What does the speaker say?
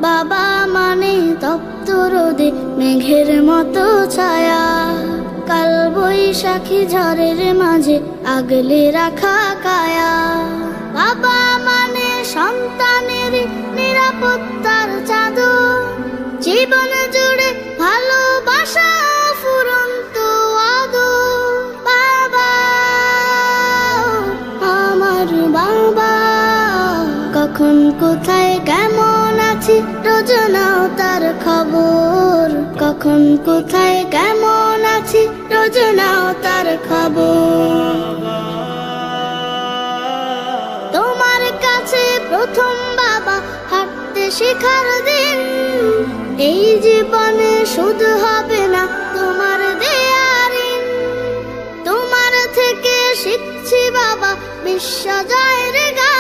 বাবা মানে তপ্ত রোদে মেঘের মতো ছায়া, কাল বৈশাখী ঝড়ের মাঝে আগলে রাখা কায়া। বাবা মানে সন্তানের নিরাপত্তার চাদর, জীবন জুড়ে ভালোবাসা ফুরন্ত আদর। বাবা, আমার বাবা, কখন কোথায় কেমন আছি রোজ নাও তার খবর। কখন কোথায় কেমন আছি রোজ নাও তার খবর। তোমার কাছে প্রথম বাবা হাঁটতে শেখার দিন, এই জীবনে শুধু হবে না তোমার দেয়া ঋণ। তোমার থেকে শিখছি বাবা বিশ্ব জয়ের গান।